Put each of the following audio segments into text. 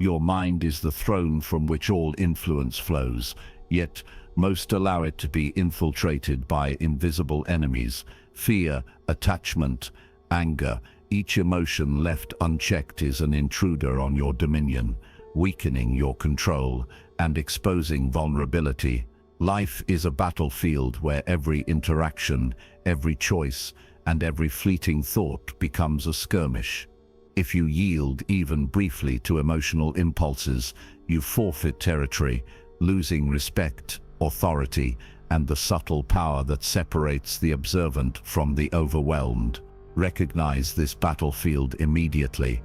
Your mind is the throne from which all influence flows, yet most allow it to be infiltrated by invisible enemies: fear, attachment, anger. Each emotion left unchecked is an intruder on your dominion, weakening your control and exposing vulnerability. Life is a battlefield where every interaction, every choice, and every fleeting thought becomes a skirmish. If you yield even briefly to emotional impulses, you forfeit territory, losing respect, authority, and the subtle power that separates the observant from the overwhelmed. Recognize this battlefield immediately.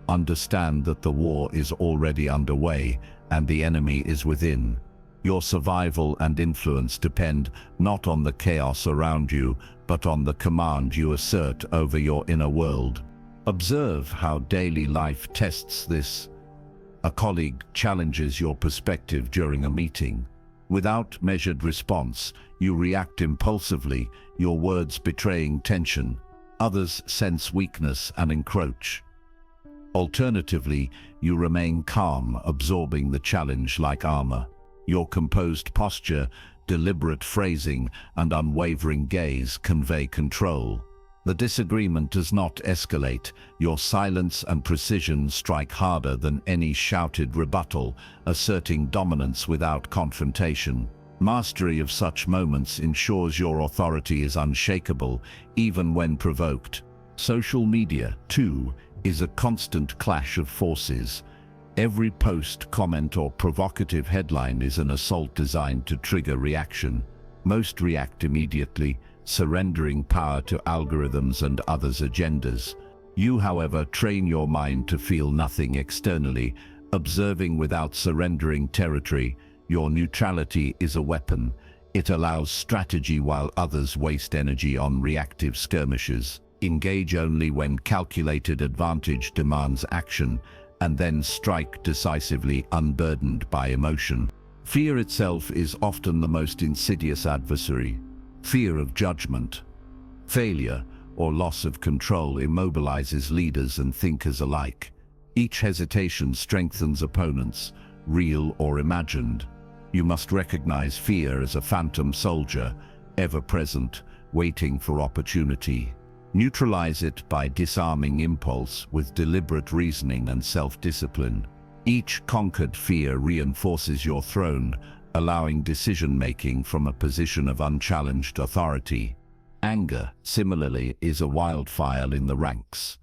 Understand that the war is already underway and the enemy is within. Your survival and influence depend not on the chaos around you, but on the command you assert over your inner world. Observe how daily life tests this. A colleague challenges your perspective during a meeting. Without measured response, you react impulsively, your words betraying tension. Others sense weakness and encroach. Alternatively, you remain calm, absorbing the challenge like armor. Your composed posture, deliberate phrasing, and unwavering gaze convey control. The disagreement does not escalate. Your silence and precision strike harder than any shouted rebuttal, asserting dominance without confrontation. Mastery of such moments ensures your authority is unshakable, even when provoked. Social media, too, is a constant clash of forces. Every post, comment, or provocative headline is an assault designed to trigger reaction. Most react immediately, surrendering power to algorithms and others' agendas. You, however, train your mind to feel nothing externally, observing without surrendering territory. Your neutrality is a weapon. It allows strategy while others waste energy on reactive skirmishes. Engage only when calculated advantage demands action, and then strike decisively, unburdened by emotion. Fear itself is often the most insidious adversary. Fear of judgment, failure, or loss of control immobilizes leaders and thinkers alike. Each hesitation strengthens opponents, real or imagined. You must recognize fear as a phantom soldier, ever present, waiting for opportunity. Neutralize it by disarming impulse with deliberate reasoning and self-discipline. Each conquered fear reinforces your throne, allowing decision-making from a position of unchallenged authority. Anger, similarly, is a wildfire in the ranks.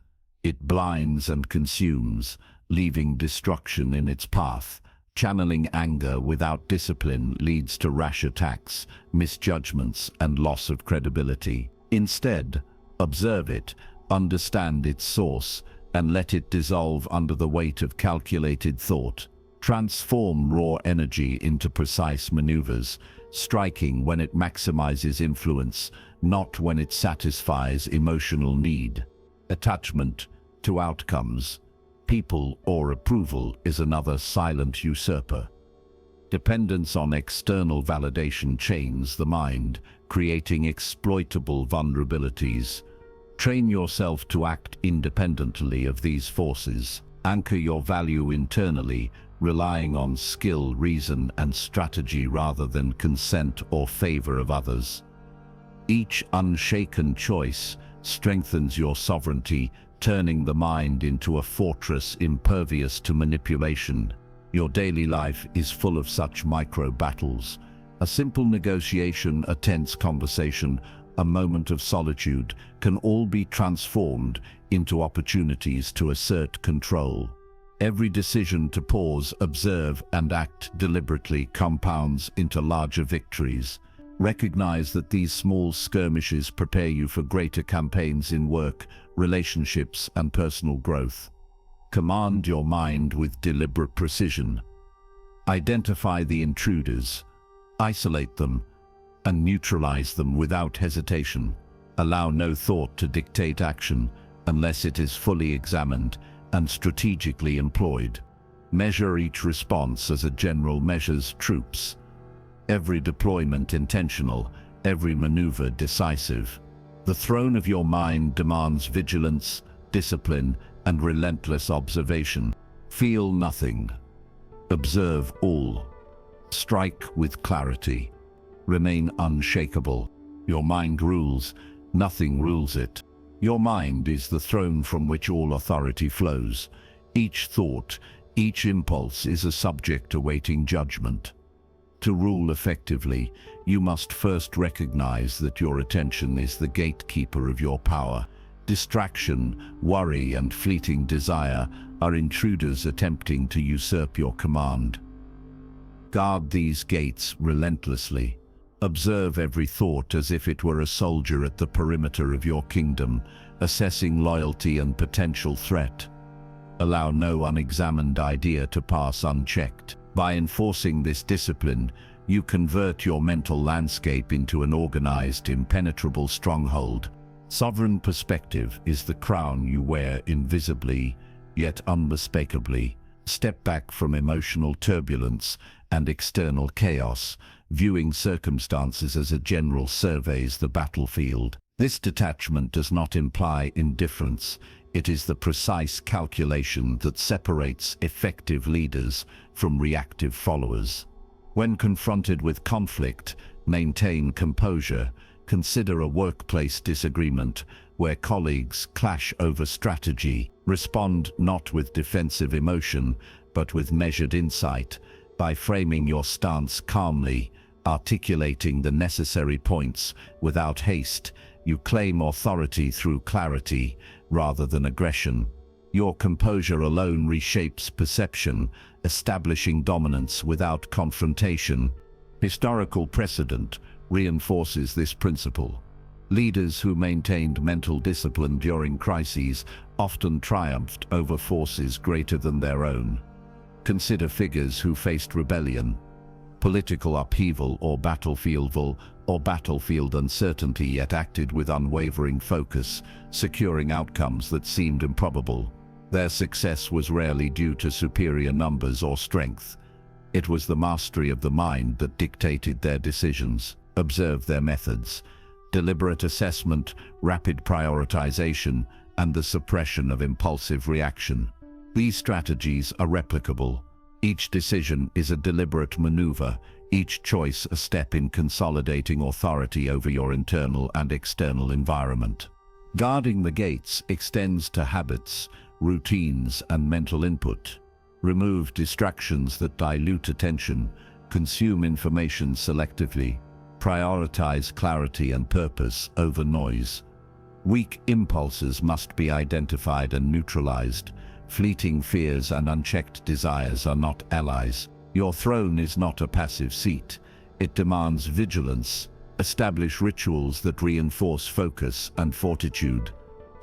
It blinds and consumes, leaving destruction in its path. Channeling anger without discipline leads to rash attacks, misjudgments, and loss of credibility. Instead, observe it, understand its source, and let it dissolve under the weight of calculated thought. Transform raw energy into precise maneuvers, striking when it maximizes influence, not when it satisfies emotional need. Attachment to outcomes, people, or approval is another silent usurper. Dependence on external validation chains the mind, creating exploitable vulnerabilities. Train yourself to act independently of these forces. Anchor your value internally, relying on skill, reason, and strategy rather than consent or favor of others. Each unshaken choice strengthens your sovereignty, turning the mind into a fortress impervious to manipulation. Your daily life is full of such micro-battles. A simple negotiation, a tense conversation, a moment of solitude can all be transformed into opportunities to assert control. Every decision to pause, observe, and act deliberately compounds into larger victories. Recognize that these small skirmishes prepare you for greater campaigns in work, relationships, and personal growth. Command your mind with deliberate precision. Identify the intruders, isolate them, and neutralize them without hesitation. Allow no thought to dictate action unless it is fully examined and strategically employed. Measure each response as a general measures troops. Every deployment intentional, every maneuver decisive. The throne of your mind demands vigilance, discipline, and relentless observation. Feel nothing. Observe all. Strike with clarity. Remain unshakable. Your mind rules, nothing rules it. Your mind is the throne from which all authority flows. Each thought, each impulse is a subject awaiting judgment. To rule effectively, you must first recognize that your attention is the gatekeeper of your power. Distraction, worry, and fleeting desire are intruders attempting to usurp your command. Guard these gates relentlessly. Observe every thought as if it were a soldier at the perimeter of your kingdom, assessing loyalty and potential threat. Allow no unexamined idea to pass unchecked. By enforcing this discipline, you convert your mental landscape into an organized, impenetrable stronghold. Sovereign perspective is the crown you wear invisibly, yet unmistakably. Step back from emotional turbulence and external chaos, viewing circumstances as a general surveys the battlefield. This detachment does not imply indifference. It is the precise calculation that separates effective leaders from reactive followers. When confronted with conflict, maintain composure. Consider a workplace disagreement where colleagues clash over strategy. Respond not with defensive emotion, but with measured insight. By framing your stance calmly, articulating the necessary points without haste, you claim authority through clarity rather than aggression. Your composure alone reshapes perception, establishing dominance without confrontation. Historical precedent reinforces this principle. Leaders who maintained mental discipline during crises often triumphed over forces greater than their own. Consider figures who faced rebellion, political upheaval, or battlefield uncertainty, yet acted with unwavering focus, securing outcomes that seemed improbable. Their success was rarely due to superior numbers or strength. It was the mastery of the mind that dictated their decisions. Observe their methods: deliberate assessment, rapid prioritization, and the suppression of impulsive reaction. These strategies are replicable. Each decision is a deliberate maneuver, each choice a step in consolidating authority over your internal and external environment. Guarding the gates extends to habits, routines, and mental input. Remove distractions that dilute attention, consume information selectively, prioritize clarity and purpose over noise. Weak impulses must be identified and neutralized. Fleeting fears and unchecked desires are not allies. Your throne is not a passive seat. It demands vigilance. Establish rituals that reinforce focus and fortitude.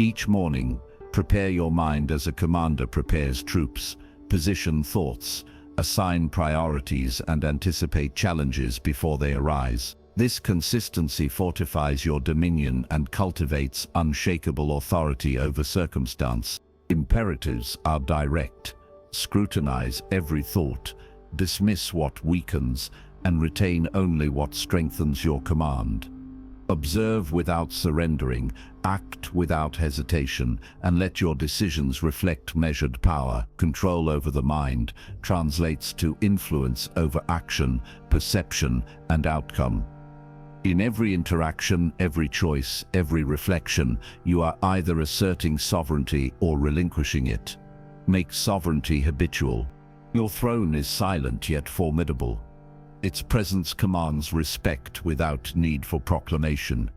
Each morning, prepare your mind as a commander prepares troops. Position thoughts, assign priorities, and anticipate challenges before they arise. This consistency fortifies your dominion and cultivates unshakable authority over circumstance. Imperatives are direct. Scrutinize every thought, dismiss what weakens, and retain only what strengthens your command. Observe without surrendering, act without hesitation, and let your decisions reflect measured power. Control over the mind translates to influence over action, perception, and outcome. In every interaction, every choice, every reflection, you are either asserting sovereignty or relinquishing it. Make sovereignty habitual. Your throne is silent yet formidable. Its presence commands respect without need for proclamation.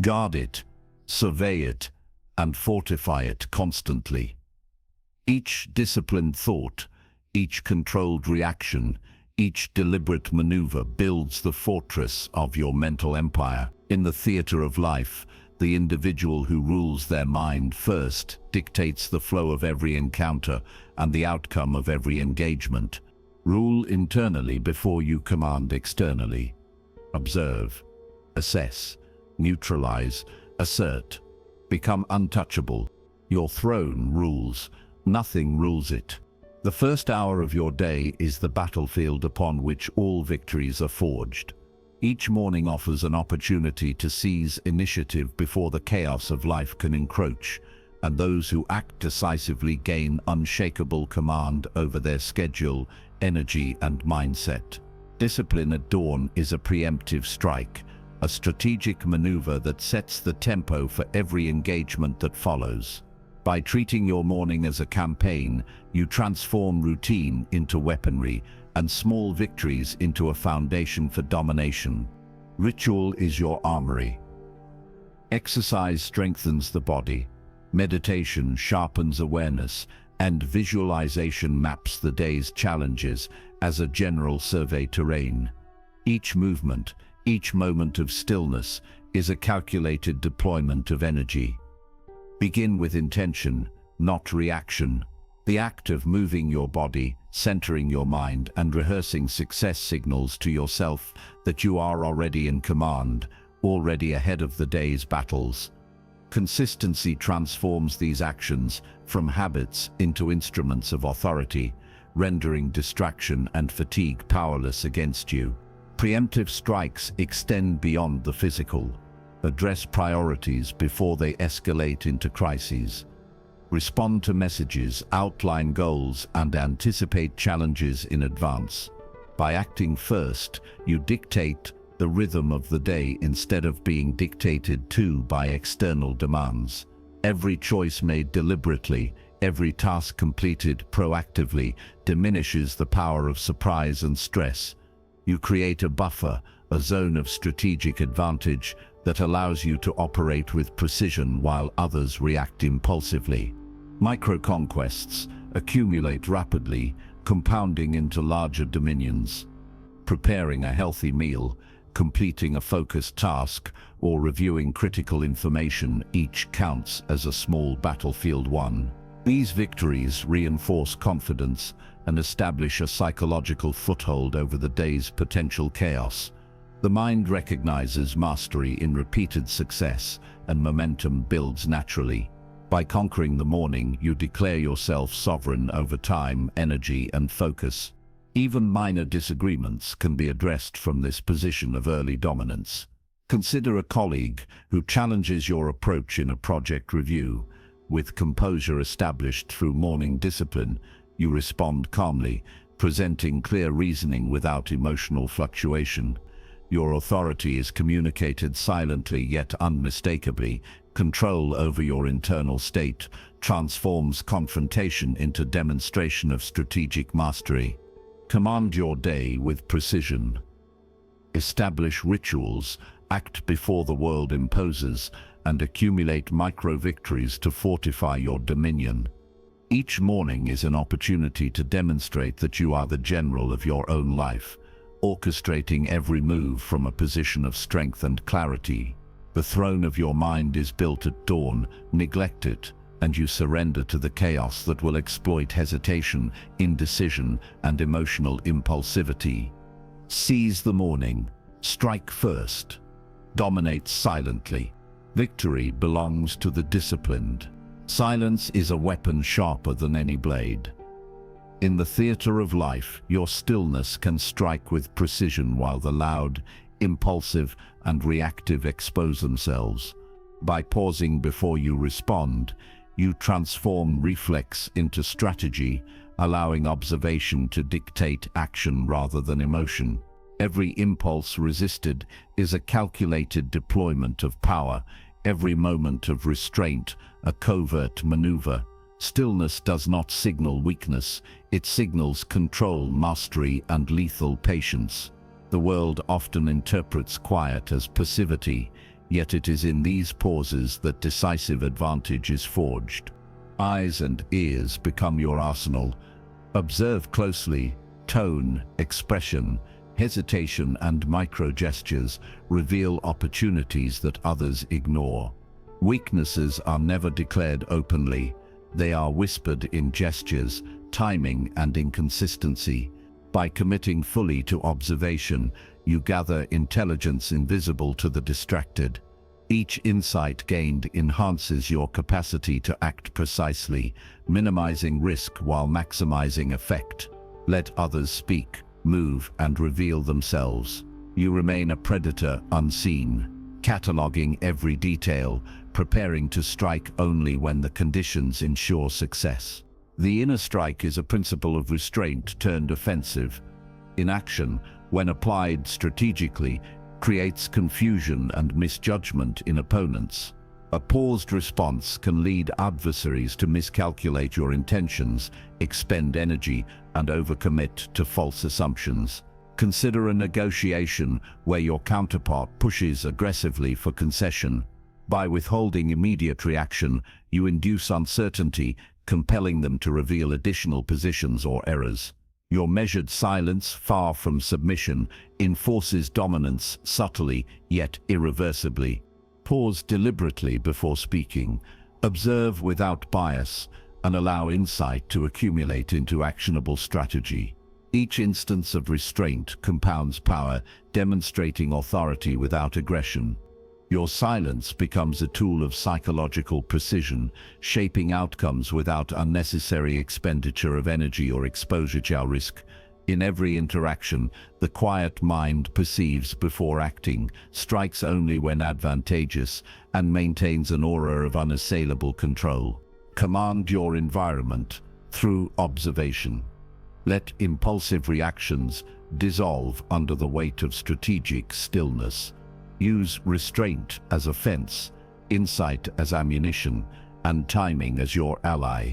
Guard it, survey it, and fortify it constantly. Each disciplined thought, each controlled reaction, each deliberate maneuver builds the fortress of your mental empire. In the theater of life, the individual who rules their mind first dictates the flow of every encounter and the outcome of every engagement. Rule internally before you command externally. Observe, assess, neutralize, assert. Become untouchable. Your throne rules. Nothing rules it. The first hour of your day is the battlefield upon which all victories are forged. Each morning offers an opportunity to seize initiative before the chaos of life can encroach. and those who act decisively gain unshakable command over their schedule, energy, and mindset. Discipline at dawn is a preemptive strike, a strategic maneuver that sets the tempo for every engagement that follows. By treating your morning as a campaign, you transform routine into weaponry and small victories into a foundation for domination. Ritual is your armory. Exercise strengthens the body. Meditation sharpens awareness, and visualization maps the day's challenges as a general survey terrain. Each movement, each moment of stillness is a calculated deployment of energy. Begin with intention, not reaction. The act of moving your body, centering your mind, and rehearsing success signals to yourself that you are already in command, already ahead of the day's battles. Consistency transforms these actions from habits into instruments of authority, rendering distraction and fatigue powerless against you. Preemptive strikes extend beyond the physical. Address priorities before they escalate into crises. Respond to messages, outline goals, and anticipate challenges in advance. By acting first, you dictate the rhythm of the day instead of being dictated to by external demands. Every choice made deliberately, every task completed proactively, diminishes the power of surprise and stress. You create a buffer, a zone of strategic advantage that allows you to operate with precision while others react impulsively. Micro-conquests accumulate rapidly, compounding into larger dominions. Preparing a healthy meal, completing a focused task, or reviewing critical information each counts as a small battlefield won. These victories reinforce confidence and establish a psychological foothold over the day's potential chaos. The mind recognizes mastery in repeated success, and momentum builds naturally. By conquering the morning, you declare yourself sovereign over time, energy, and focus. Even minor disagreements can be addressed from this position of early dominance. Consider a colleague who challenges your approach in a project review. With composure established through morning discipline, you respond calmly, presenting clear reasoning without emotional fluctuation. Your authority is communicated silently yet unmistakably. Control over your internal state transforms confrontation into demonstration of strategic mastery. Command your day with precision. Establish rituals, act before the world imposes, and accumulate micro-victories to fortify your dominion. Each morning is an opportunity to demonstrate that you are the general of your own life, orchestrating every move from a position of strength and clarity. The throne of your mind is built at dawn. Neglect it, and you surrender to the chaos that will exploit hesitation, indecision, and emotional impulsivity. Seize the morning. Strike first. Dominate silently. Victory belongs to the disciplined. Silence is a weapon sharper than any blade. In the theater of life, your stillness can strike with precision while the loud, impulsive, and reactive expose themselves. By pausing before you respond, you transform reflex into strategy, allowing observation to dictate action rather than emotion. Every impulse resisted is a calculated deployment of power, every moment of restraint a covert maneuver. Stillness does not signal weakness, it signals control, mastery, and lethal patience. The world often interprets quiet as passivity, yet it is in these pauses that decisive advantage is forged. Eyes and ears become your arsenal. Observe closely. Tone, expression, hesitation, and micro-gestures reveal opportunities that others ignore. Weaknesses are never declared openly. They are whispered in gestures, timing, and inconsistency. By committing fully to observation, you gather intelligence invisible to the distracted. Each insight gained enhances your capacity to act precisely, minimizing risk while maximizing effect. Let others speak, move, and reveal themselves. You remain a predator unseen. cataloging every detail, preparing to strike only when the conditions ensure success. The inner strike is a principle of restraint turned offensive. Inaction, when applied strategically, creates confusion and misjudgment in opponents. A paused response can lead adversaries to miscalculate your intentions, expend energy, and overcommit to false assumptions. Consider a negotiation where your counterpart pushes aggressively for concession. By withholding immediate reaction, you induce uncertainty, compelling them to reveal additional positions or errors. Your measured silence, far from submission, enforces dominance subtly yet irreversibly. Pause deliberately before speaking, observe without bias, and allow insight to accumulate into actionable strategy. Each instance of restraint compounds power, demonstrating authority without aggression. Your silence becomes a tool of psychological precision, shaping outcomes without unnecessary expenditure of energy or exposure to risk. In every interaction, the quiet mind perceives before acting, strikes only when advantageous, and maintains an aura of unassailable control. Command your environment through observation. Let impulsive reactions dissolve under the weight of strategic stillness. Use restraint as a fence, insight as ammunition, and timing as your ally.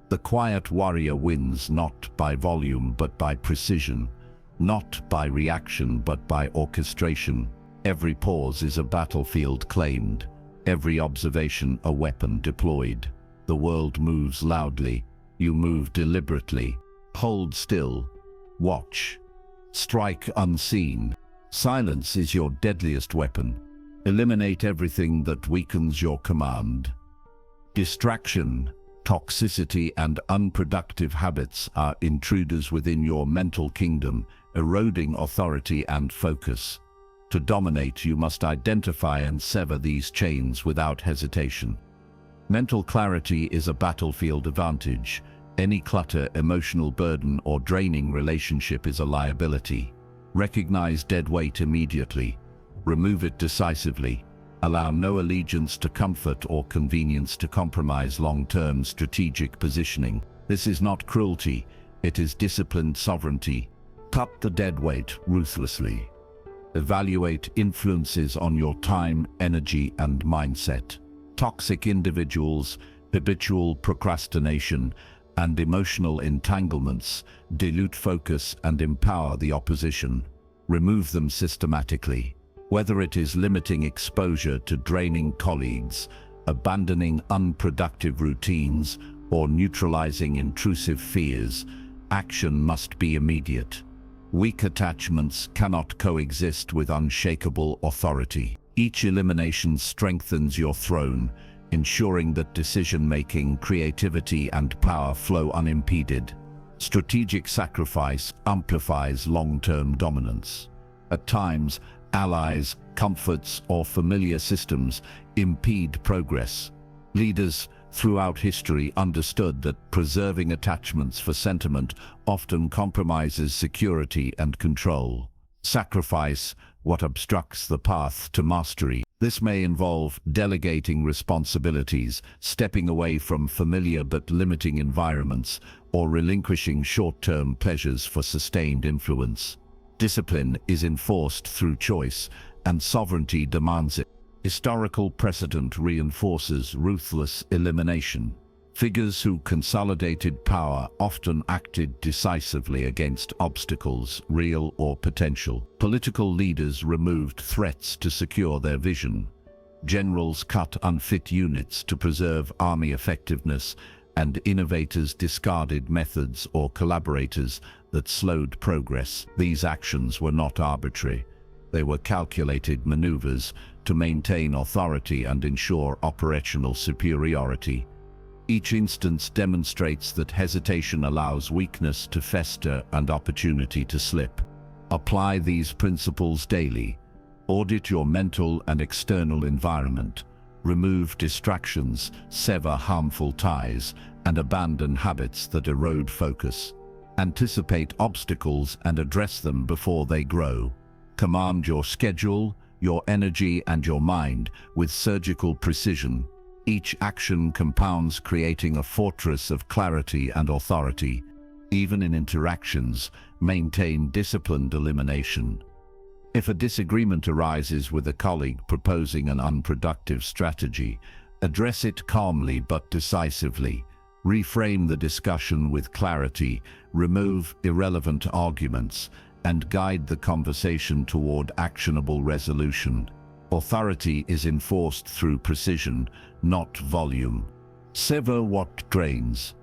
The quiet warrior wins not by volume but by precision, not by reaction but by orchestration. Every pause is a battlefield claimed, every observation a weapon deployed. The world moves loudly, you move deliberately. Hold still, watch, strike unseen. Silence is your deadliest weapon. Eliminate everything that weakens your command. Distraction, toxicity, and unproductive habits are intruders within your mental kingdom, eroding authority and focus. To dominate, you must identify and sever these chains without hesitation. Mental clarity is a battlefield advantage. Any clutter, emotional burden, or draining relationship is a liability. Recognize dead weight immediately. Remove it decisively. Allow no allegiance to comfort or convenience to compromise long-term strategic positioning. This is not cruelty, it is disciplined sovereignty. Cut the dead weight ruthlessly. Evaluate influences on your time, energy, and mindset. Toxic individuals, habitual procrastination, and emotional entanglements dilute focus and empower the opposition. Remove them systematically. Whether it is limiting exposure to draining colleagues, abandoning unproductive routines, or neutralizing intrusive fears, action must be immediate. Weak attachments cannot coexist with unshakable authority. Each elimination strengthens your throne, ensuring that decision-making, creativity, and power flow unimpeded. Strategic sacrifice amplifies long-term dominance. At times, allies, comforts, or familiar systems impede progress. Leaders throughout history understood that preserving attachments for sentiment often compromises security and control. Sacrifice what obstructs the path to mastery. This may involve delegating responsibilities, stepping away from familiar but limiting environments, or relinquishing short-term pleasures for sustained influence. Discipline is enforced through choice, and sovereignty demands it. Historical precedent reinforces ruthless elimination. Figures who consolidated power often acted decisively against obstacles, real or potential. Political leaders removed threats to secure their vision. Generals cut unfit units to preserve army effectiveness, and innovators discarded methods or collaborators that slowed progress. These actions were not arbitrary. They were calculated maneuvers to maintain authority and ensure operational superiority. Each instance demonstrates that hesitation allows weakness to fester and opportunity to slip. Apply these principles daily. Audit your mental and external environment. Remove distractions, sever harmful ties, and abandon habits that erode focus. Anticipate obstacles and address them before they grow. Command your schedule, your energy and your mind with surgical precision. Each action compounds, creating a fortress of clarity and authority. Even in interactions, maintain disciplined elimination. If a disagreement arises with a colleague proposing an unproductive strategy, address it calmly but decisively. Reframe the discussion with clarity, remove irrelevant arguments, and guide the conversation toward actionable resolution. Authority is enforced through precision, not volume. Sever what drains.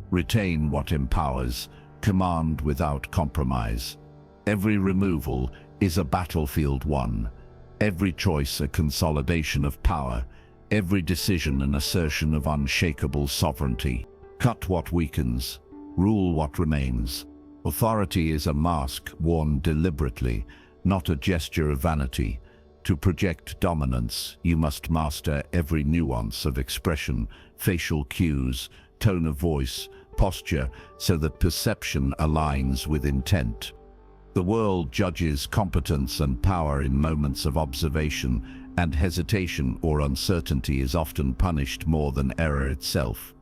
Retain what empowers. Command without compromise. Every removal is a battlefield won. Every choice a consolidation of power. Every decision an assertion of unshakable sovereignty. Cut what weakens. Rule what remains. Authority is a mask worn deliberately, not a gesture of vanity. To project dominance, you must master every nuance of expression, facial cues, tone of voice, posture, so that perception aligns with intent. The world judges competence and power in moments of observation, and hesitation or uncertainty is often punished more than error itself.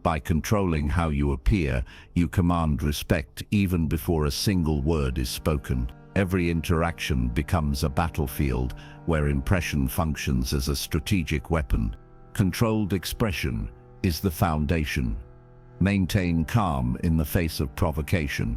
By controlling how you appear, you command respect even before a single word is spoken. Every interaction becomes a battlefield where impression functions as a strategic weapon. Controlled expression is the foundation. Maintain calm in the face of provocation.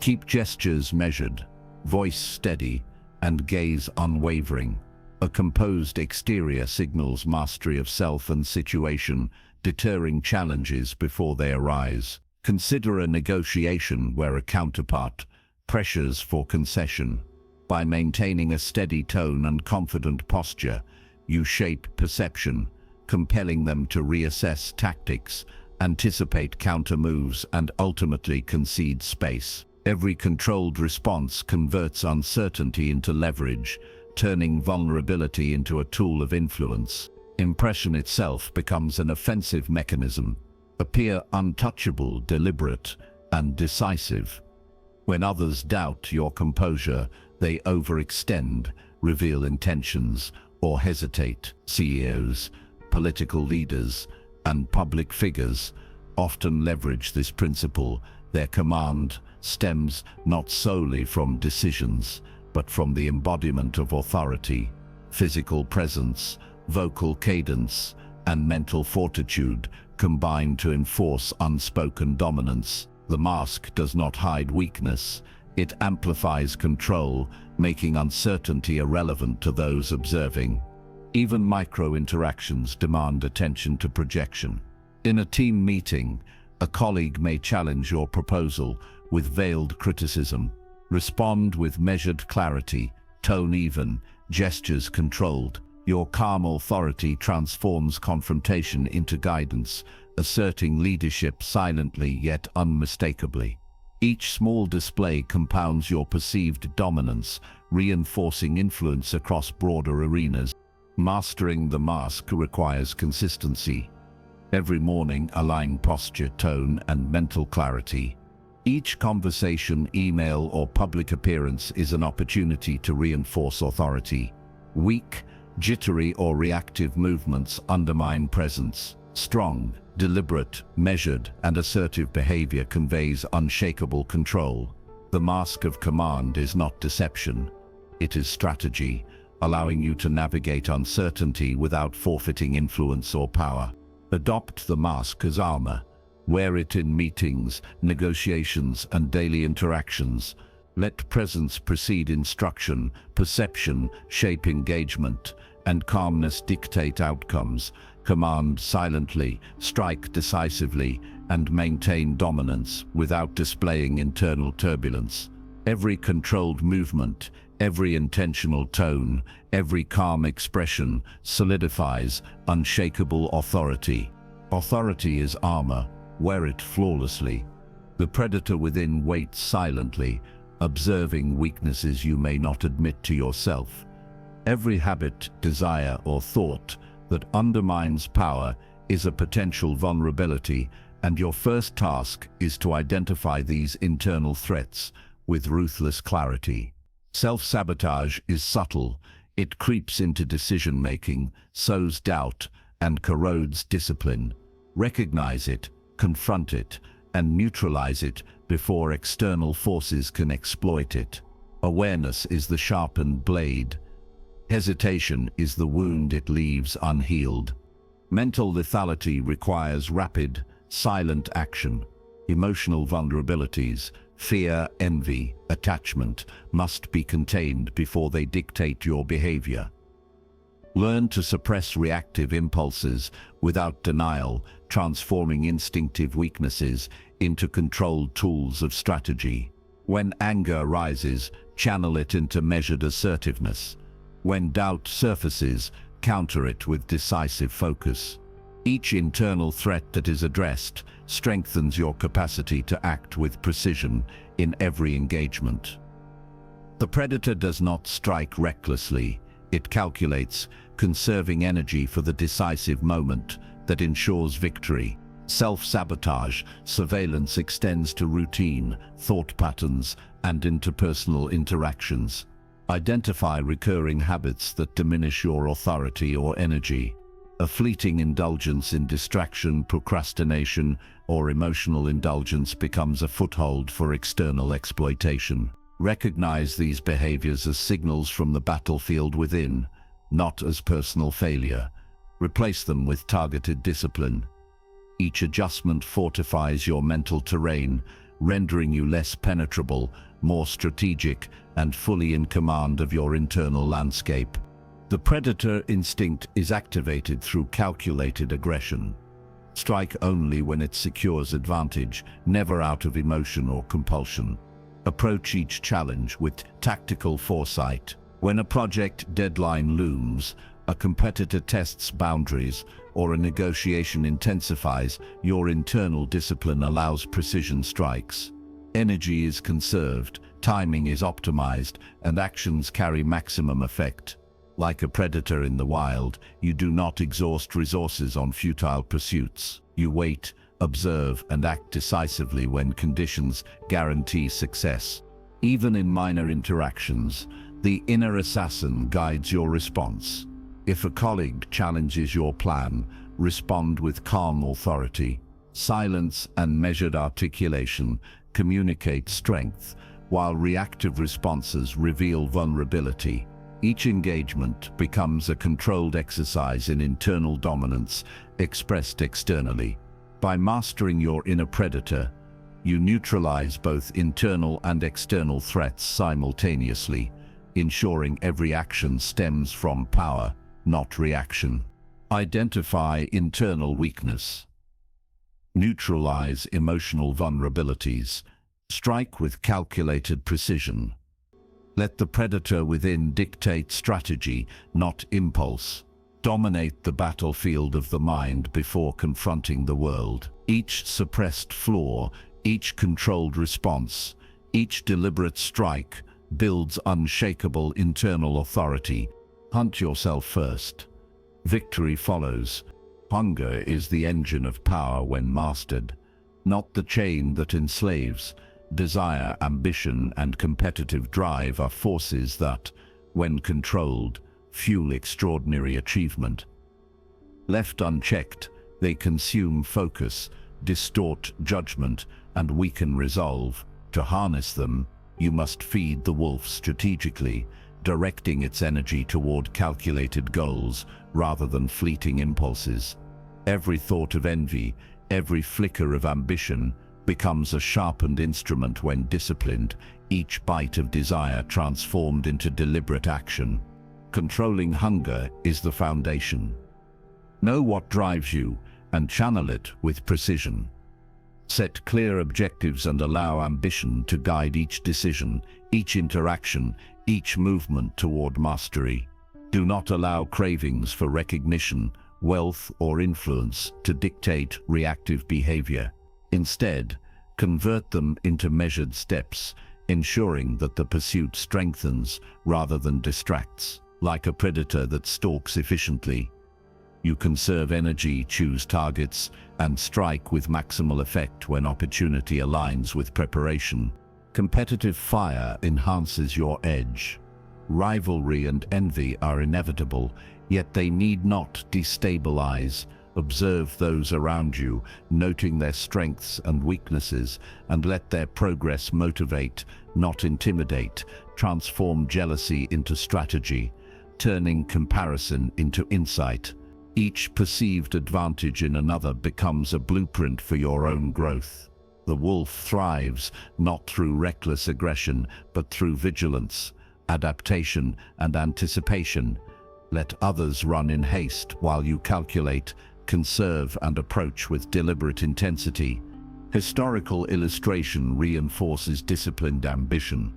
Keep gestures measured, voice steady, and gaze unwavering. A composed exterior signals mastery of self and situation, deterring challenges before they arise. Consider a negotiation where a counterpart pressures for concession. By maintaining a steady tone and confident posture, you shape perception, compelling them to reassess tactics, anticipate counter-moves, and ultimately concede space. Every controlled response converts uncertainty into leverage, turning vulnerability into a tool of influence. Impression itself becomes an offensive mechanism. Appear untouchable, deliberate, and decisive. When others doubt your composure, they overextend, reveal intentions, or hesitate. CEOs, political leaders, and public figures often leverage this principle. Their command stems not solely from decisions, but from the embodiment of authority. Physical presence, vocal cadence, and mental fortitude combine to enforce unspoken dominance. The mask does not hide weakness, it amplifies control, making uncertainty irrelevant to those observing. Even micro-interactions demand attention to projection. In a team meeting, a colleague may challenge your proposal with veiled criticism. Respond with measured clarity, tone even, gestures controlled. Your calm authority transforms confrontation into guidance, asserting leadership silently yet unmistakably. Each small display compounds your perceived dominance, reinforcing influence across broader arenas. Mastering the mask requires consistency. Every morning, align posture, tone, and mental clarity. Each conversation, email, or public appearance is an opportunity to reinforce authority. Weak, jittery, or reactive movements undermine presence. Strong, deliberate, measured, and assertive behavior conveys unshakable control. The mask of command is not deception. It is strategy, allowing you to navigate uncertainty without forfeiting influence or power. Adopt the mask as armor. Wear it in meetings, negotiations, and daily interactions. Let presence precede instruction, perception shape engagement, and calmness dictate outcomes. Command silently, strike decisively, and maintain dominance without displaying internal turbulence. Every controlled movement, every intentional tone, every calm expression solidifies unshakable authority. Authority is armor. Wear it flawlessly. The predator within waits silently, observing weaknesses you may not admit to yourself. Every habit, desire, or thought that undermines power is a potential vulnerability, and your first task is to identify these internal threats with ruthless clarity. Self-sabotage is subtle. It creeps into decision-making, sows doubt, and corrodes discipline. Recognize it, confront it, and neutralize it before external forces can exploit it. Awareness is the sharpened blade. Hesitation is the wound it leaves unhealed. Mental lethality requires rapid, silent action. Emotional vulnerabilities, fear, envy, attachment, must be contained before they dictate your behavior. Learn to suppress reactive impulses without denial, transforming instinctive weaknesses into controlled tools of strategy. When anger rises, channel it into measured assertiveness. When doubt surfaces, counter it with decisive focus. Each internal threat that is addressed strengthens your capacity to act with precision in every engagement. The predator does not strike recklessly. It calculates, conserving energy for the decisive moment that ensures victory. Self-sabotage, surveillance extends to routine, thought patterns, and interpersonal interactions. Identify recurring habits that diminish your authority or energy. A fleeting indulgence in distraction, procrastination, or emotional indulgence becomes a foothold for external exploitation. Recognize these behaviors as signals from the battlefield within, not as personal failure. Replace them with targeted discipline. Each adjustment fortifies your mental terrain, rendering you less penetrable, more strategic, and fully in command of your internal landscape. The predator instinct is activated through calculated aggression. Strike only when it secures advantage, never out of emotion or compulsion. Approach each challenge with tactical foresight. When a project deadline looms, a competitor tests boundaries, or a negotiation intensifies, your internal discipline allows precision strikes. Energy is conserved, timing is optimized, and actions carry maximum effect. Like a predator in the wild, you do not exhaust resources on futile pursuits. You wait, observe, and act decisively when conditions guarantee success. Even in minor interactions, the inner assassin guides your response. If a colleague challenges your plan, respond with calm authority. Silence and measured articulation communicate strength, while reactive responses reveal vulnerability. Each engagement becomes a controlled exercise in internal dominance, expressed externally. By mastering your inner predator, you neutralize both internal and external threats simultaneously, ensuring every action stems from power, not reaction. Identify internal weakness. Neutralize emotional vulnerabilities. Strike with calculated precision. Let the predator within dictate strategy, not impulse. Dominate the battlefield of the mind before confronting the world. Each suppressed flaw, each controlled response, each deliberate strike builds unshakable internal authority. Hunt yourself first. Victory follows. Hunger is the engine of power when mastered, not the chain that enslaves. Desire, ambition, and competitive drive are forces that, when controlled, fuel extraordinary achievement. Left unchecked, they consume focus, distort judgment, and weaken resolve. To harness them, you must feed the wolf strategically, directing its energy toward calculated goals rather than fleeting impulses. Every thought of envy, every flicker of ambition, becomes a sharpened instrument when disciplined, each bite of desire transformed into deliberate action. Controlling hunger is the foundation. Know what drives you and channel it with precision. Set clear objectives and allow ambition to guide each decision, each interaction, each movement toward mastery. Do not allow cravings for recognition, wealth, or influence to dictate reactive behavior. Instead, convert them into measured steps, ensuring that the pursuit strengthens rather than distracts. Like a predator that stalks efficiently, you conserve energy, choose targets, and strike with maximal effect when opportunity aligns with preparation. Competitive fire enhances your edge. Rivalry and envy are inevitable, yet they need not destabilize. Observe those around you, noting their strengths and weaknesses, and let their progress motivate, not intimidate. Transform jealousy into strategy, turning comparison into insight. Each perceived advantage in another becomes a blueprint for your own growth. The wolf thrives not through reckless aggression, but through vigilance, adaptation, and anticipation. Let others run in haste while you calculate, conserve, and approach with deliberate intensity. Historical illustration reinforces disciplined ambition.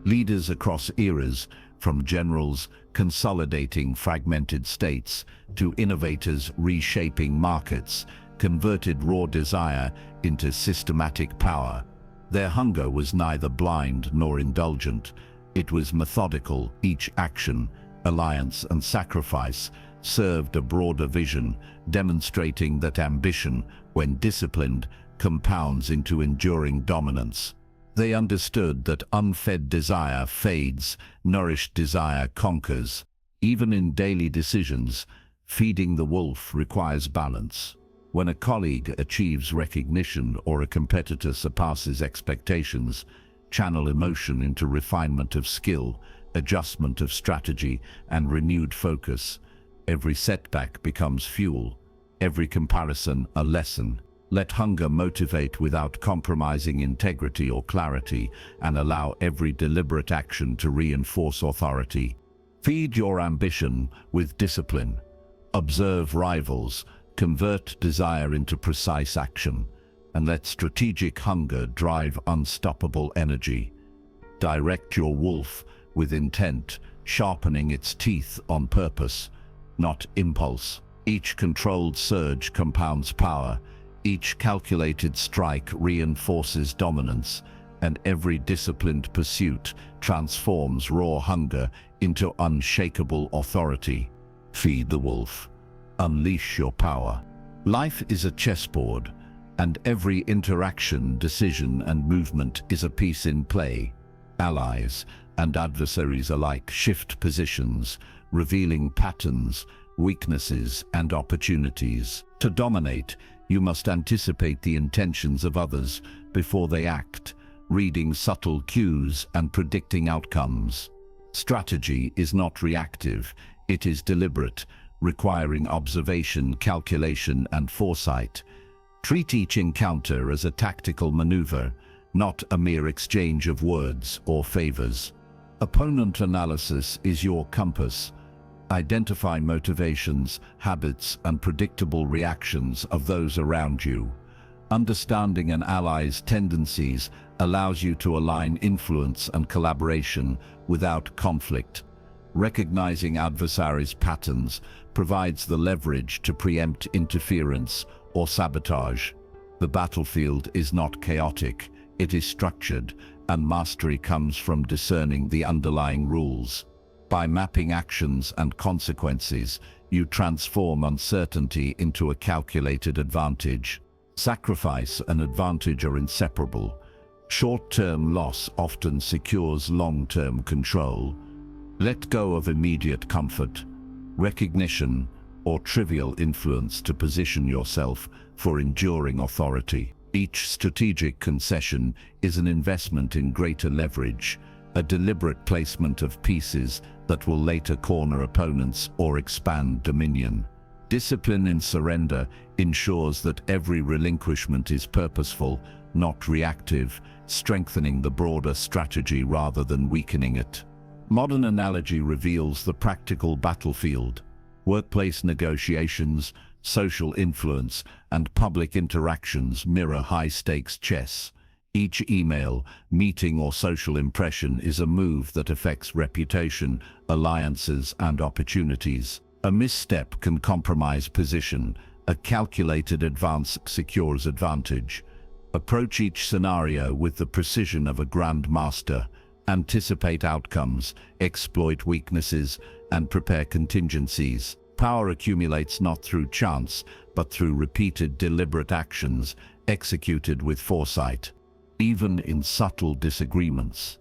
Leaders across eras, from generals consolidating fragmented states to innovators reshaping markets, converted raw desire into systematic power. Their hunger was neither blind nor indulgent. It was methodical. Each action, alliance, and sacrifice served a broader vision, demonstrating that ambition, when disciplined, compounds into enduring dominance. They understood that unfed desire fades, nourished desire conquers. Even in daily decisions, feeding the wolf requires balance. When a colleague achieves recognition or a competitor surpasses expectations, channel emotion into refinement of skill, adjustment of strategy, and renewed focus. Every setback becomes fuel, every comparison a lesson. Let hunger motivate without compromising integrity or clarity, and allow every deliberate action to reinforce authority. Feed your ambition with discipline. Observe rivals, convert desire into precise action, and let strategic hunger drive unstoppable energy. Direct your wolf with intent, sharpening its teeth on purpose, not impulse. Each controlled surge compounds power. Each calculated strike reinforces dominance, and every disciplined pursuit transforms raw hunger into unshakable authority. Feed the wolf. Unleash your power. Life is a chessboard, and every interaction, decision, and movement is a piece in play. Allies and adversaries alike shift positions, revealing patterns, weaknesses, and opportunities. To dominate, you must anticipate the intentions of others before they act, reading subtle cues and predicting outcomes. Strategy is not reactive, it is deliberate, requiring observation, calculation, and foresight. Treat each encounter as a tactical maneuver, not a mere exchange of words or favors. Opponent analysis is your compass. Identify motivations, habits, and predictable reactions of those around you. Understanding an ally's tendencies allows you to align influence and collaboration without conflict. Recognizing adversaries' patterns provides the leverage to preempt interference or sabotage. The battlefield is not chaotic, it is structured, and mastery comes from discerning the underlying rules. By mapping actions and consequences, you transform uncertainty into a calculated advantage. Sacrifice and advantage are inseparable. Short-term loss often secures long-term control. Let go of immediate comfort, recognition, or trivial influence to position yourself for enduring authority. Each strategic concession is an investment in greater leverage, a deliberate placement of pieces that will later corner opponents or expand dominion. Discipline in surrender ensures that every relinquishment is purposeful, not reactive, strengthening the broader strategy rather than weakening it. Modern analogy reveals the practical battlefield. Workplace negotiations, social influence, and public interactions mirror high-stakes chess. Each email, meeting, or social impression is a move that affects reputation, alliances, and opportunities. A misstep can compromise position. A calculated advance secures advantage. Approach each scenario with the precision of a grand master. Anticipate outcomes, exploit weaknesses, and prepare contingencies. Power accumulates not through chance, but through repeated deliberate actions, executed with foresight. even in subtle disagreements.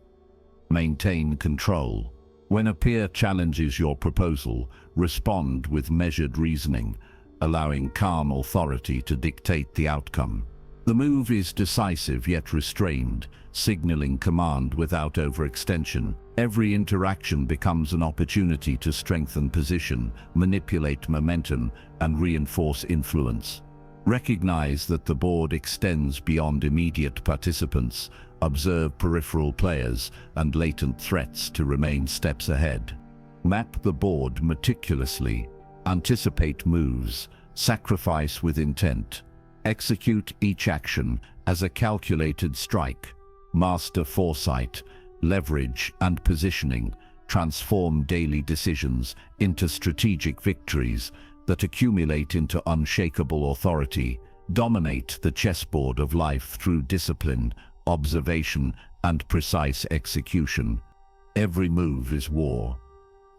Maintain control. When a peer challenges your proposal, respond with measured reasoning, allowing calm authority to dictate the outcome. The move is decisive yet restrained, signaling command without overextension. Every interaction becomes an opportunity to strengthen position, manipulate momentum, and reinforce influence. Recognize that the board extends beyond immediate participants. Observe peripheral players and latent threats to remain steps ahead. Map the board meticulously. Anticipate moves. Sacrifice with intent. Execute each action as a calculated strike. Master foresight, leverage, and positioning. Transform daily decisions into strategic victories that accumulate into unshakable authority. Dominate the chessboard of life through discipline, observation, and precise execution. Every move is war.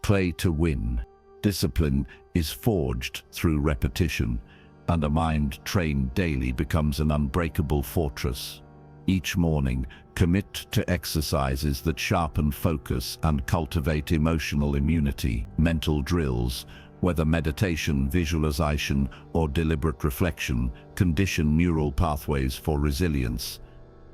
Play to win. Discipline is forged through repetition, and a mind trained daily becomes an unbreakable fortress. Each morning, commit to exercises that sharpen focus and cultivate emotional immunity. Mental drills, whether meditation, visualization, or deliberate reflection, condition neural pathways for resilience.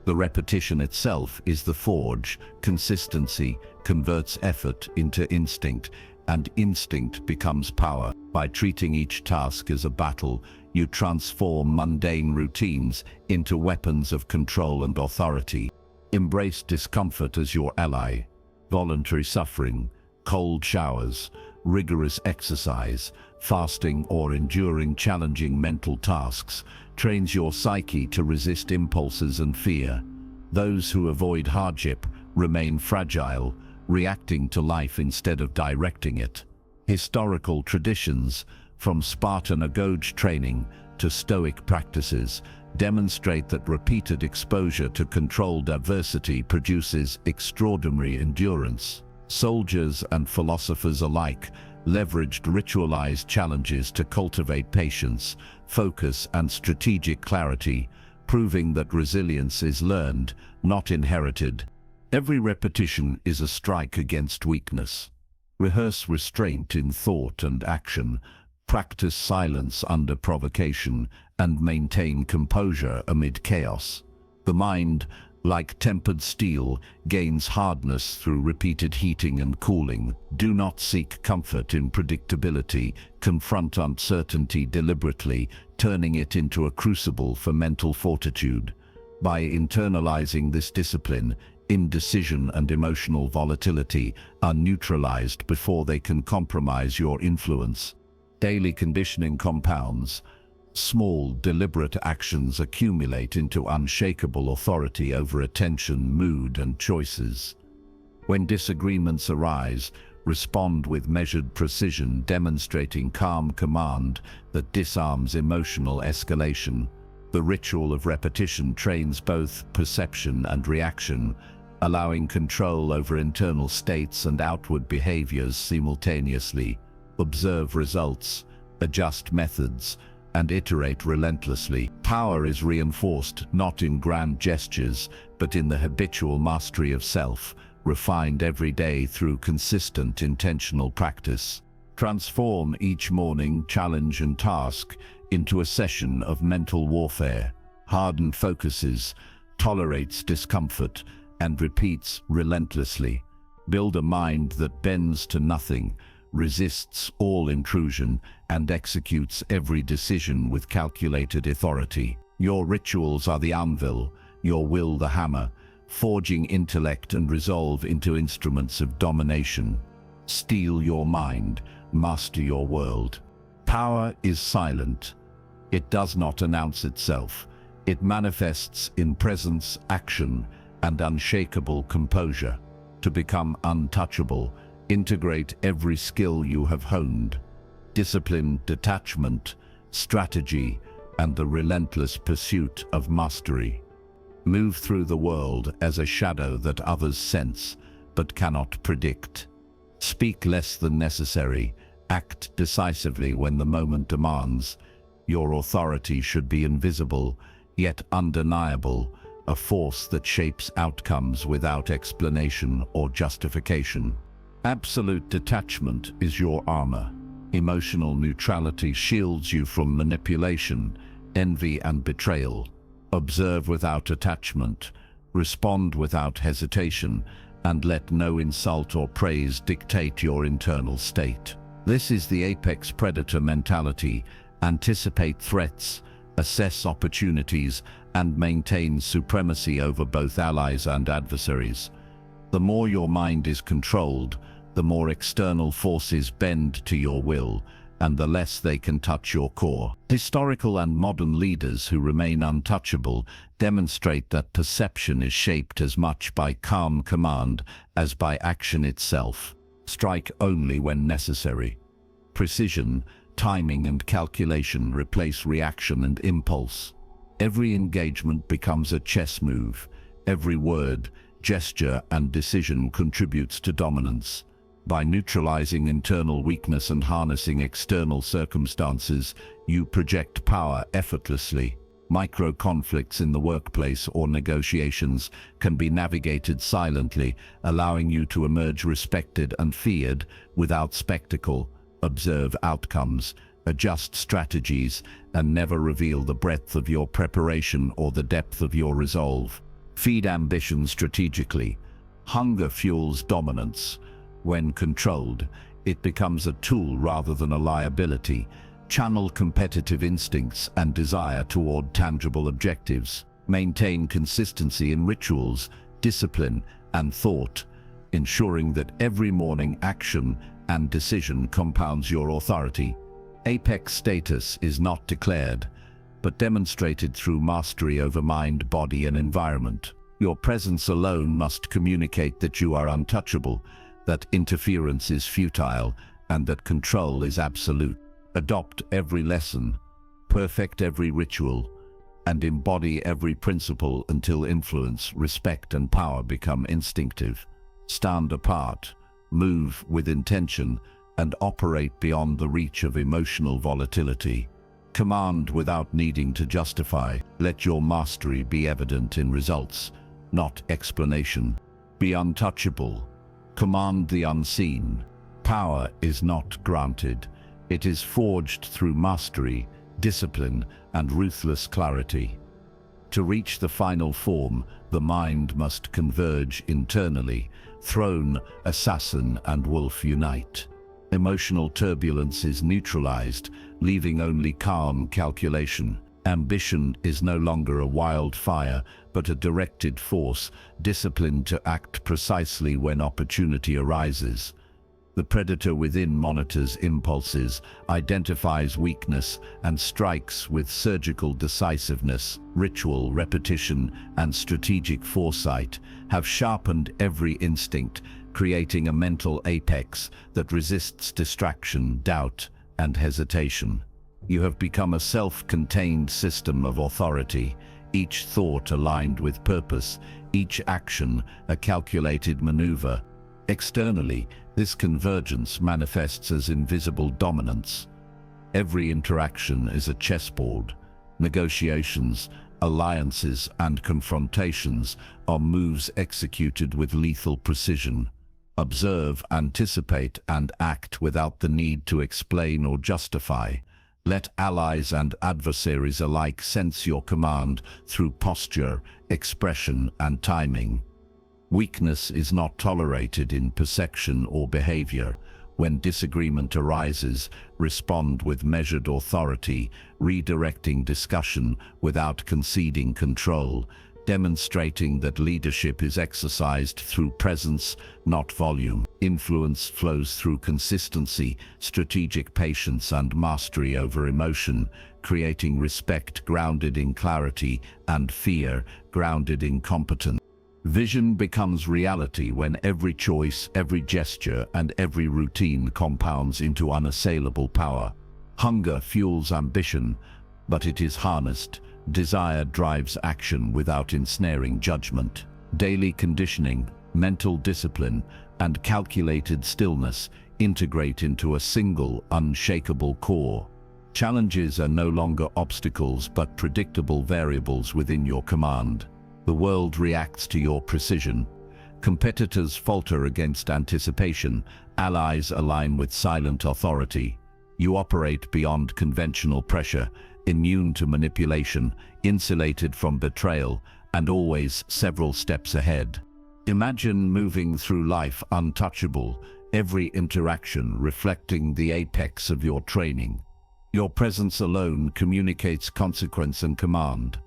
The repetition itself is the forge. Consistency converts effort into instinct, and instinct becomes power. By treating each task as a battle, you transform mundane routines into weapons of control and authority. Embrace discomfort as your ally. Voluntary suffering, cold showers, rigorous exercise, fasting, or enduring challenging mental tasks trains your psyche to resist impulses and fear. Those who avoid hardship remain fragile, reacting to life instead of directing it. Historical traditions, from Spartan agoge training to Stoic practices, demonstrate that repeated exposure to controlled adversity produces extraordinary endurance. Soldiers and philosophers alike leveraged ritualized challenges to cultivate patience, focus, and strategic clarity, proving that resilience is learned, not inherited. Every repetition is a strike against weakness. Rehearse restraint in thought and action, practice silence under provocation, and maintain composure amid chaos. The mind, like tempered steel, gains hardness through repeated heating and cooling. Do not seek comfort in predictability. Confront uncertainty deliberately, turning it into a crucible for mental fortitude. By internalizing this discipline, indecision and emotional volatility are neutralized before they can compromise your influence. Daily conditioning compounds. Small, deliberate actions accumulate into unshakable authority over attention, mood, and choices. When disagreements arise, respond with measured precision, demonstrating calm command that disarms emotional escalation. The ritual of repetition trains both perception and reaction, allowing control over internal states and outward behaviors simultaneously. Observe results, adjust methods, and iterate relentlessly. Power is reinforced not in grand gestures, but in the habitual mastery of self, refined every day through consistent intentional practice. Transform each morning, challenge, and task into a session of mental warfare. Harden focuses, tolerates discomfort, and repeats relentlessly. Build a mind that bends to nothing, resists all intrusion, and executes every decision with calculated authority. Your rituals are the anvil, your will the hammer, forging intellect and resolve into instruments of domination. Steel your mind, master your world. Power is silent. It does not announce itself. It manifests in presence, action, and unshakable composure. To become untouchable, integrate every skill you have honed. Discipline, detachment, strategy, and the relentless pursuit of mastery. Move through the world as a shadow that others sense, but cannot predict. Speak less than necessary, act decisively when the moment demands. Your authority should be invisible, yet undeniable, a force that shapes outcomes without explanation or justification. Absolute detachment is your armor. Emotional neutrality shields you from manipulation, envy, and betrayal. Observe without attachment, respond without hesitation, and let no insult or praise dictate your internal state. This is the apex predator mentality. Anticipate threats, assess opportunities, and maintain supremacy over both allies and adversaries. The more your mind is controlled, the more external forces bend to your will, and the less they can touch your core. Historical and modern leaders who remain untouchable demonstrate that perception is shaped as much by calm command as by action itself. Strike only when necessary. Precision, timing, and calculation replace reaction and impulse. Every engagement becomes a chess move. Every word, gesture, and decision contributes to dominance. By neutralizing internal weakness and harnessing external circumstances, you project power effortlessly. Micro-conflicts in the workplace or negotiations can be navigated silently, allowing you to emerge respected and feared without spectacle. Observe outcomes, adjust strategies, and never reveal the breadth of your preparation or the depth of your resolve. Feed ambition strategically. Hunger fuels dominance. When controlled, it becomes a tool rather than a liability. Channel competitive instincts and desire toward tangible objectives. Maintain consistency in rituals, discipline, and thought, ensuring that every morning action and decision compounds your authority. Apex status is not declared, but demonstrated through mastery over mind, body, and environment. Your presence alone must communicate that you are untouchable, that interference is futile, and that control is absolute. Adopt every lesson, perfect every ritual, and embody every principle until influence, respect, and power become instinctive. Stand apart, move with intention, and operate beyond the reach of emotional volatility. Command without needing to justify. Let your mastery be evident in results, not explanation. Be untouchable. Command the unseen. Power is not granted. It is forged through mastery, discipline, and ruthless clarity. To reach the final form, the mind must converge internally. Throne, assassin, and wolf unite. Emotional turbulence is neutralized, leaving only calm calculation. Ambition is no longer a wildfire, but a directed force, disciplined to act precisely when opportunity arises. The predator within monitors impulses, identifies weakness, and strikes with surgical decisiveness. Ritual, repetition, and strategic foresight have sharpened every instinct, creating a mental apex that resists distraction, doubt, and hesitation. You have become a self-contained system of authority, each thought aligned with purpose, each action a calculated maneuver. Externally, this convergence manifests as invisible dominance. Every interaction is a chessboard. Negotiations, alliances, and confrontations are moves executed with lethal precision. Observe, anticipate, and act without the need to explain or justify. Let allies and adversaries alike sense your command through posture, expression, and timing. Weakness is not tolerated in perception or behavior. When disagreement arises, respond with measured authority, redirecting discussion without conceding control, demonstrating that leadership is exercised through presence, not volume. Influence flows through consistency, strategic patience, and mastery over emotion, creating respect grounded in clarity and fear grounded in competence. Vision becomes reality when every choice, every gesture, and every routine compounds into unassailable power. Hunger fuels ambition, but it is harnessed. Desire drives action without ensnaring judgment. Daily conditioning, mental discipline, and calculated stillness integrate into a single, unshakable core. Challenges are no longer obstacles but predictable variables within your command. The world reacts to your precision. Competitors falter against anticipation. Allies align with silent authority. You operate beyond conventional pressure, immune to manipulation, insulated from betrayal, and always several steps ahead. Imagine moving through life untouchable, every interaction reflecting the apex of your training. Your presence alone communicates consequence and command.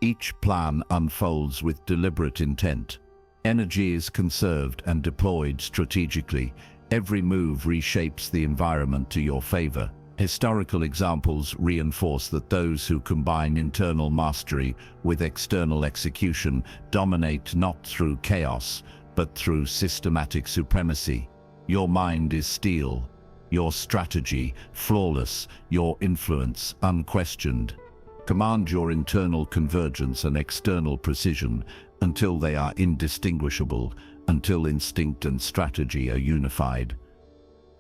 Each plan unfolds with deliberate intent. Energy is conserved and deployed strategically. Every move reshapes the environment to your favor. Historical examples reinforce that those who combine internal mastery with external execution dominate not through chaos, but through systematic supremacy. Your mind is steel, your strategy flawless, your influence unquestioned. Command your internal convergence and external precision until they are indistinguishable, until instinct and strategy are unified.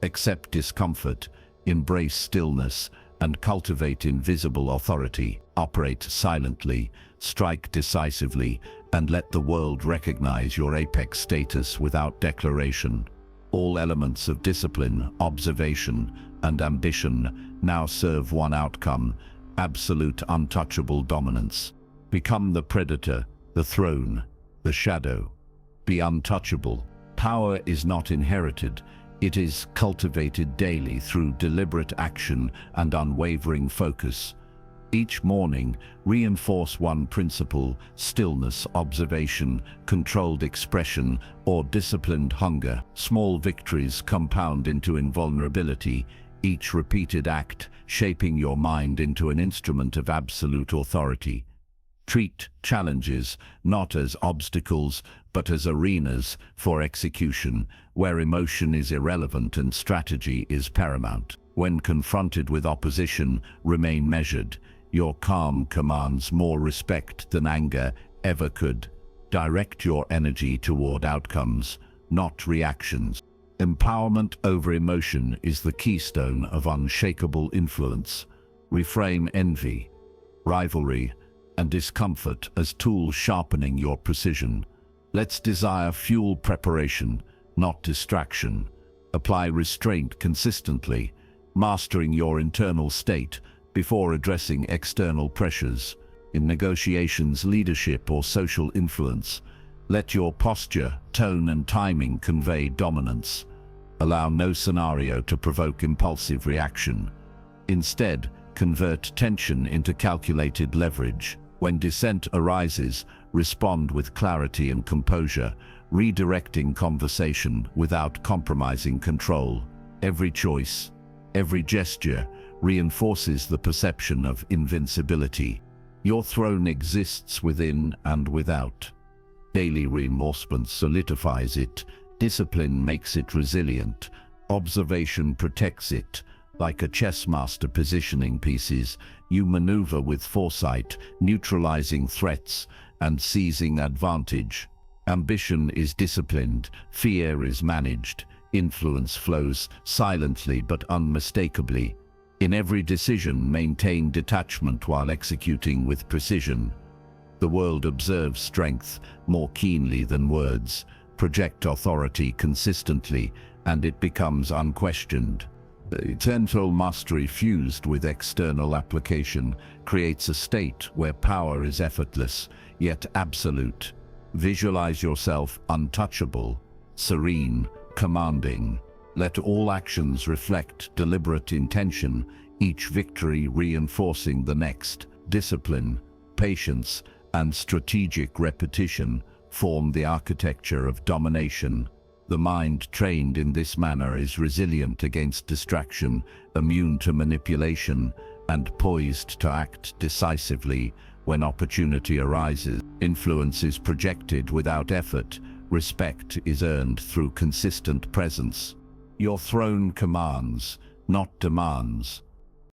Accept discomfort, embrace stillness, and cultivate invisible authority. Operate silently, strike decisively, and let the world recognize your apex status without declaration. All elements of discipline, observation, and ambition now serve one outcome: absolute untouchable dominance. Become the predator, the throne, the shadow. Be untouchable. Power is not inherited. It is cultivated daily through deliberate action and unwavering focus. Each morning, reinforce one principle: stillness, observation, controlled expression, or disciplined hunger. Small victories compound into invulnerability, each repeated act shaping your mind into an instrument of absolute authority. Treat challenges not as obstacles, but as arenas for execution, where emotion is irrelevant and strategy is paramount. When confronted with opposition, remain measured. Your calm commands more respect than anger ever could. Direct your energy toward outcomes, not reactions. Empowerment over emotion is the keystone of unshakable influence. Reframe envy, rivalry, and discomfort as tools sharpening your precision. Let's desire fuel preparation, not distraction. Apply restraint consistently, mastering your internal state before addressing external pressures. In negotiations, leadership, or social influence, let your posture, tone, and timing convey dominance. Allow no scenario to provoke impulsive reaction. Instead, convert tension into calculated leverage. When dissent arises, respond with clarity and composure, redirecting conversation without compromising control. Every choice, every gesture reinforces the perception of invincibility. Your throne exists within and without. Daily reinforcement solidifies it. Discipline makes it resilient. Observation protects it. Like a chess master positioning pieces, you maneuver with foresight, neutralizing threats and seizing advantage. Ambition is disciplined, fear is managed, influence flows silently but unmistakably. In every decision, maintain detachment while executing with precision. The world observes strength more keenly than words. Project authority consistently, and it becomes unquestioned. Internal mastery fused with external application creates a state where power is effortless, yet absolute. Visualize yourself untouchable, serene, commanding. Let all actions reflect deliberate intention, each victory reinforcing the next. Discipline, patience, and strategic repetition form the architecture of domination. The mind trained in this manner is resilient against distraction, immune to manipulation, and poised to act decisively when opportunity arises. Influence is projected without effort. Respect is earned through consistent presence. Your throne commands, not demands.